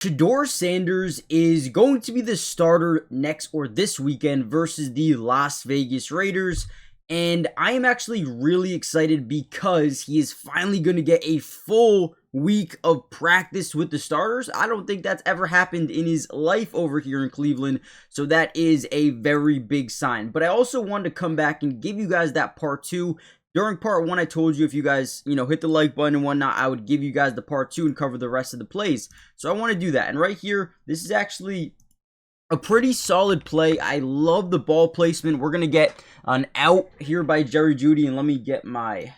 Shedeur Sanders is going to be the starter next or this weekend versus the Las Vegas Raiders. And I am actually really excited because he is finally going to get a full week of practice with the starters. I don't think that's ever happened in his life over here in Cleveland. So that is a very big sign. But I also wanted to come back and give you guys that part two. During part one, I told you if you guys, hit the like button and whatnot, I would give you guys the part two and cover the rest of the plays. So I want to do that. And right here, this is actually a pretty solid play. I love the ball placement. We're going to get an out here by Jerry Jeudy. And let me get my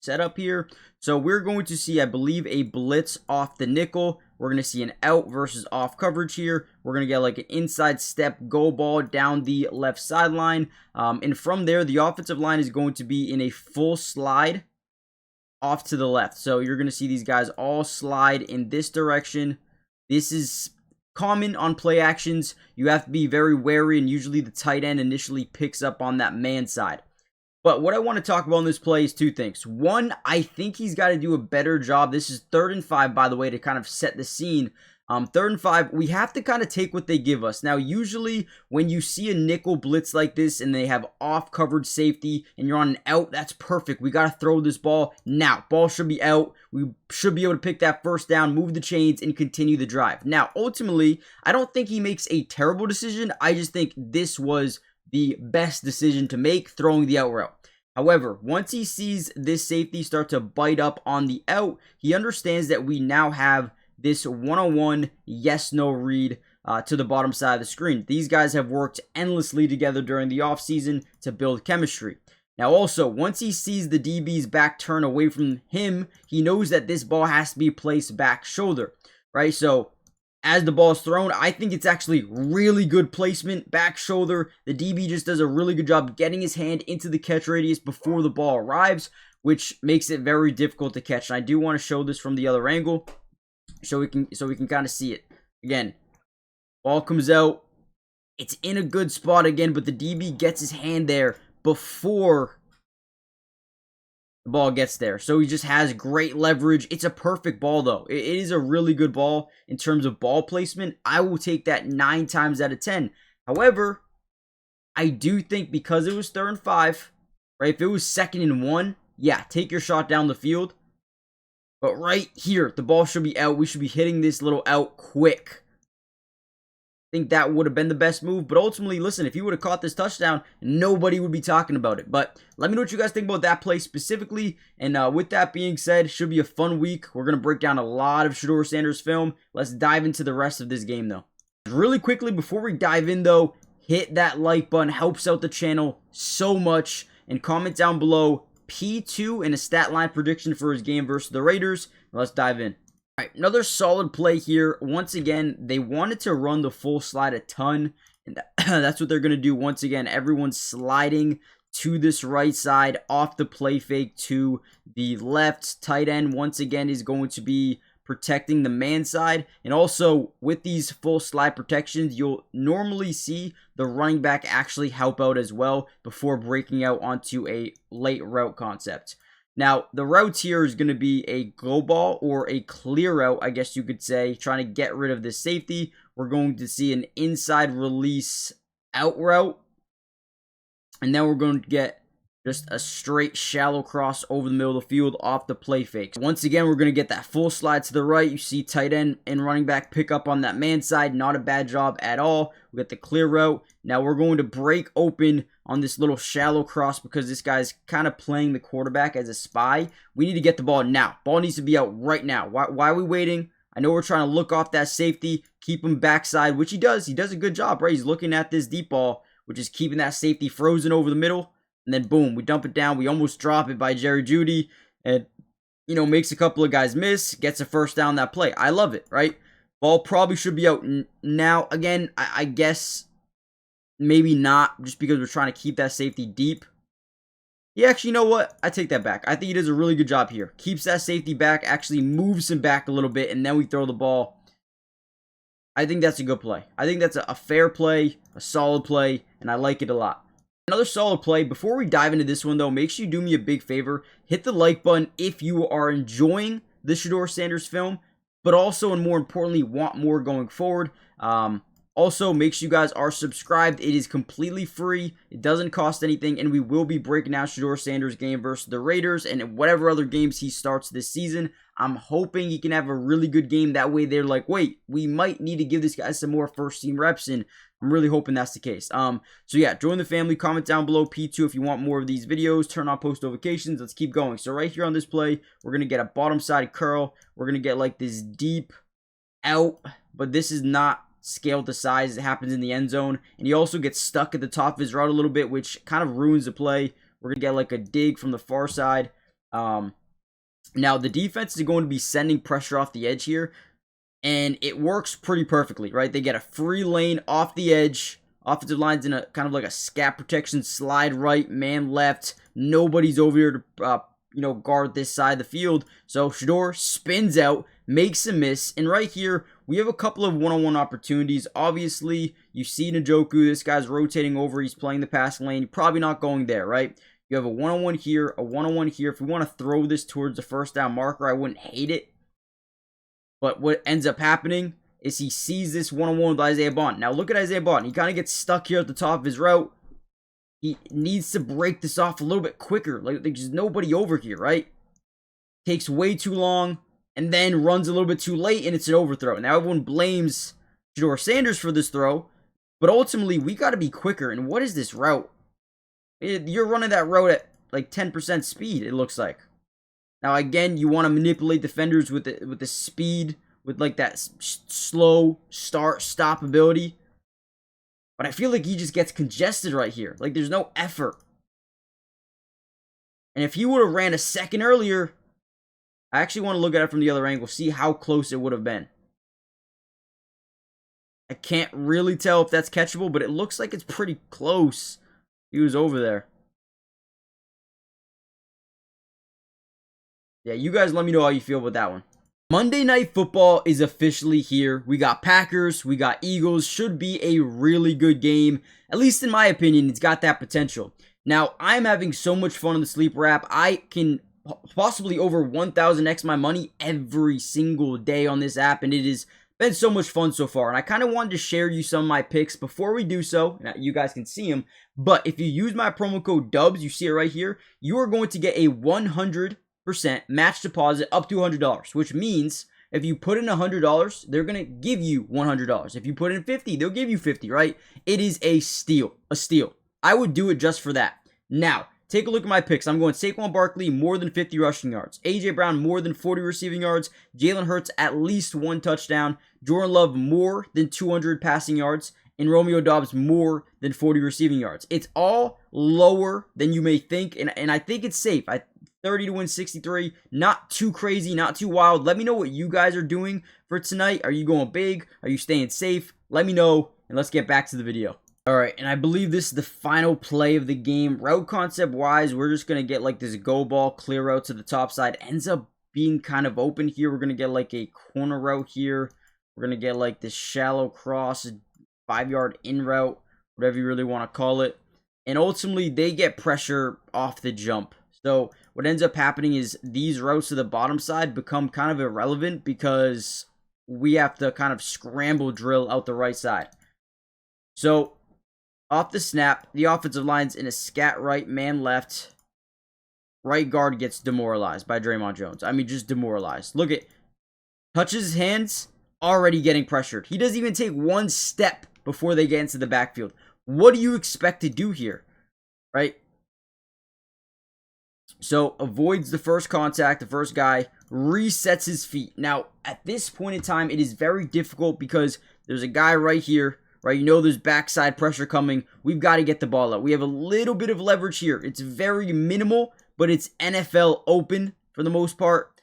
setup here. So we're going to see, I believe, a blitz off the nickel. We're going to see an out versus off coverage here. We're going to get like an inside step go ball down the left sideline. And from there, the offensive line is going to be in a full slide off to the left. So you're going to see these guys all slide in this direction. This is common on play actions. You have to be very wary, and usually the tight end initially picks up on that man side. But what I want to talk about in this play is two things. One, I think he's got to do a better job. This is 3rd and 5, by the way, to kind of set the scene. 3rd and 5, we have to kind of take what they give us. Now, usually when you see a nickel blitz like this and they have off coverage safety and you're on an out, that's perfect. We got to throw this ball now. Ball should be out. We should be able to pick that first down, move the chains, and continue the drive. Now, ultimately, I don't think he makes a terrible decision. I just think this was the best decision to make, throwing the out route. However, once he sees this safety start to bite up on the out, he understands that we now have this one-on-one yes-no read to the bottom side of the screen. These guys have worked endlessly together during the offseason to build chemistry. Now also, once he sees the DB's back turn away from him, he knows that this ball has to be placed back shoulder, right? So as the ball is thrown, I think it's actually really good placement, back shoulder. The DB just does a really good job getting his hand into the catch radius before the ball arrives, which makes it very difficult to catch. And I do want to show this from the other angle so we can kind of see it. Again, ball comes out. It's in a good spot again, but the DB gets his hand there before the ball gets there. So he just has great leverage. It's a perfect ball, though. It is a really good ball in terms of ball placement. I will take that 9 times out of 10. However, I do think because it was 3rd and 5, right? If it was 2nd and 1, yeah, take your shot down the field. But right here, the ball should be out. We should be hitting this little out quick. I think that would have been the best move. But ultimately, listen, if he would have caught this touchdown, nobody would be talking about it. But let me know what you guys think about that play specifically. And with that being said, should be a fun week. We're going to break down a lot of Shedeur Sanders film. Let's dive into the rest of this game, though. Really quickly, before we dive in, though, hit that like button. Helps out the channel so much. And comment down below P2 and a stat line prediction for his game versus the Raiders. Let's dive in. All right, another solid play here. Once again, they wanted to run the full slide a ton, and that's what they're going to do. Once again, everyone's sliding to this right side off the play fake to the left. Tight end, once again, is going to be protecting the man side. And also, with these full slide protections, you'll normally see the running back actually help out as well before breaking out onto a late route concept. Now, the route here is going to be a go ball or a clear route, I guess you could say, trying to get rid of this safety. We're going to see an inside release out route. And then we're going to get just a straight shallow cross over the middle of the field off the play fake. Once again, we're going to get that full slide to the right. You see tight end and running back pick up on that man side. Not a bad job at all. We got the clear route. Now we're going to break open on this little shallow cross because this guy's kind of playing the quarterback as a spy. We need to get the ball now. Ball needs to be out right now. Why are we waiting? I know we're trying to look off that safety, keep him backside, which he does. He does a good job, right? He's looking at this deep ball, which is keeping that safety frozen over the middle. And then, boom, we dump it down. We almost drop it by Jerry Jeudy. And, makes a couple of guys miss. Gets a first down that play. I love it, right? Ball probably should be out now. Again, I guess maybe not, just because we're trying to keep that safety deep. Yeah, actually, you know what? I take that back. I think he does a really good job here. Keeps that safety back, actually moves him back a little bit, and then we throw the ball. I think that's a good play. I think that's a fair play, a solid play, and I like it a lot. Another solid play. Before we dive into this one, though, make sure you do me a big favor. Hit the like button if you are enjoying the Shedeur Sanders film. but also, and more importantly, want more going forward. Also, make sure you guys are subscribed. It is completely free. It doesn't cost anything, and we will be breaking down Shedeur Sanders' game versus the Raiders and whatever other games he starts this season. I'm hoping he can have a really good game. That way they're like, wait, we might need to give this guy some more first-team reps, and I'm really hoping that's the case. So yeah, join the family. Comment down below P2 if you want more of these videos. Turn on post notifications. Let's keep going. So right here on this play, we're going to get a bottom side curl. We're going to get like this deep out, but this is not scaled to size. It happens in the end zone, and he also gets stuck at the top of his route a little bit, which kind of ruins the play. We're gonna get like a dig from the far side. Now the defense is going to be sending pressure off the edge here, and it works pretty perfectly, right? They get a free lane off the edge. Offensive line's in a kind of like a scat protection, slide right, man left. Nobody's over here to guard this side of the field. So Shedeur spins out, makes a miss, and right here we have a couple of one-on-one opportunities. Obviously, you see Njoku, this guy's rotating over, he's playing the passing lane, probably not going there, right? You have a one-on-one here, a one-on-one here. If we want to throw this towards the first down marker, I wouldn't hate it. But what ends up happening is he sees this one-on-one with Isaiah Bond. Now look at Isaiah Bond. He kind of gets stuck here at the top of his route. He needs to break this off a little bit quicker. Like there's nobody over here, right? Takes way too long, and then runs a little bit too late, and it's an overthrow. Now everyone blames Shedeur Sanders for this throw, but ultimately we got to be quicker. And what is this route? You're running that route at like 10% speed, it looks like. Now again, you want to manipulate defenders with the speed, with like that slow stop ability. But I feel like he just gets congested right here. Like there's no effort. And if he would have ran a second earlier, I actually want to look at it from the other angle, see how close it would have been. I can't really tell if that's catchable, but it looks like it's pretty close. He was over there. Yeah, you guys let me know how you feel about that one. Monday Night Football is officially here. We got Packers, we got Eagles. Should be a really good game. At least in my opinion, it's got that potential. Now, I'm having so much fun in the Sleeper app. I can possibly over 1,000x my money every single day on this app, and it has been so much fun so far. And I kind of wanted to share you some of my picks before we do so. Now, you guys can see them. But if you use my promo code DUBS, you see it right here, you are going to get a 100% match deposit up to $100, which means if you put in $100, they're going to give you $100. If you put in 50, they'll give you 50, right? It is a steal, I would do it just for that. Now, take a look at my picks. I'm going Saquon Barkley, more than 50 rushing yards. A.J. Brown, more than 40 receiving yards. Jalen Hurts, at least 1 touchdown. Jordan Love, more than 200 passing yards. And Romeo Doubs, more than 40 receiving yards. It's all lower than you may think, and I think it's safe. 30 to win 63. Not too crazy, not too wild. Let me know what you guys are doing for tonight. Are you going big? Are you staying safe? Let me know, and let's get back to the video. Alright, and I believe this is the final play of the game. Route concept wise, we're just going to get like this go ball clear route to the top side. Ends up being kind of open here. We're going to get like a corner route here. We're going to get like this shallow cross, 5-yard in route, whatever you really want to call it. And ultimately, they get pressure off the jump. So what ends up happening is these routes to the bottom side become kind of irrelevant because we have to kind of scramble drill out the right side. So off the snap, the offensive line's in a scat right, man left. Right guard gets demoralized by Draymond Jones. I mean, just demoralized. Look at, touches his hands, already getting pressured. He doesn't even take one step before they get into the backfield. What do you expect to do here, right? So, avoids the first contact, the first guy, resets his feet. Now, at this point in time, it is very difficult because there's a guy right here, right? You know there's backside pressure coming. We've got to get the ball out. We have a little bit of leverage here. It's very minimal, but it's NFL open for the most part.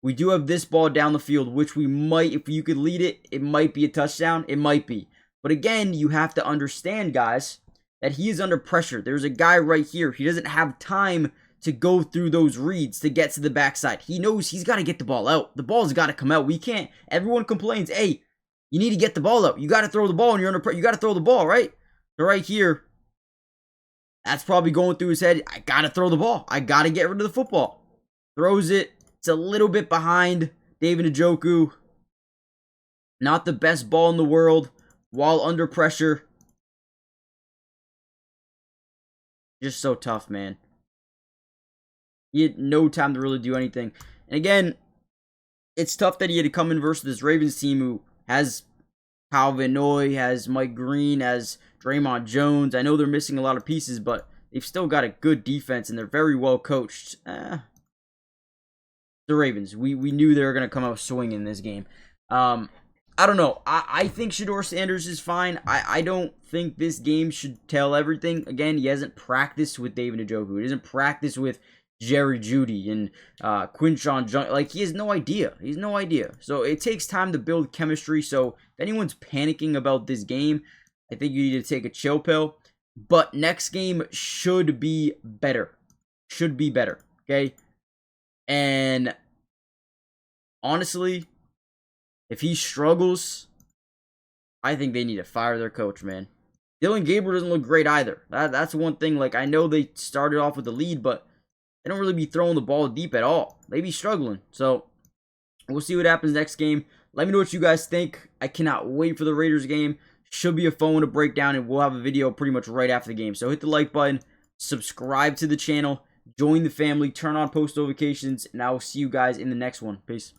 We do have this ball down the field, which we might, if you could lead it, it might be a touchdown. It might be. But again, you have to understand, guys, that he is under pressure. There's a guy right here. He doesn't have time to go through those reads to get to the backside. He knows he's got to get the ball out. The ball's got to come out. We can't. Everyone complains, hey, you need to get the ball out. You got to throw the ball and you're under pressure. You got to throw the ball, right? So right here, that's probably going through his head. I got to throw the ball. I got to get rid of the football. Throws it. It's a little bit behind David Njoku. Not the best ball in the world while under pressure. Just so tough, man. He had no time to really do anything. And again, it's tough that he had to come in versus this Ravens team who has Kyle Van Noy, has Mike Green, has Draymond Jones. I know they're missing a lot of pieces, but they've still got a good defense and they're very well coached. The Ravens, we knew they were going to come out swinging in this game. I don't know. I think Shedeur Sanders is fine. I don't think this game should tell everything. Again, he hasn't practiced with David Njoku. He hasn't practiced with Jerry Jeudy and Quinshon Jung. Like, he has no idea. He's no idea. So it takes time to build chemistry. So if anyone's panicking about this game, I think you need to take a chill pill. But next game should be better. Should be better. Okay? And honestly, if he struggles, I think they need to fire their coach, man. Dylan Gabriel doesn't look great either. That's one thing. Like, I know they started off with the lead, but they don't really be throwing the ball deep at all. They be struggling. So, we'll see what happens next game. Let me know what you guys think. I cannot wait for the Raiders game. Should be a fun one to break down, and we'll have a video pretty much right after the game. So, hit the like button, subscribe to the channel, join the family, turn on post notifications, and I will see you guys in the next one. Peace.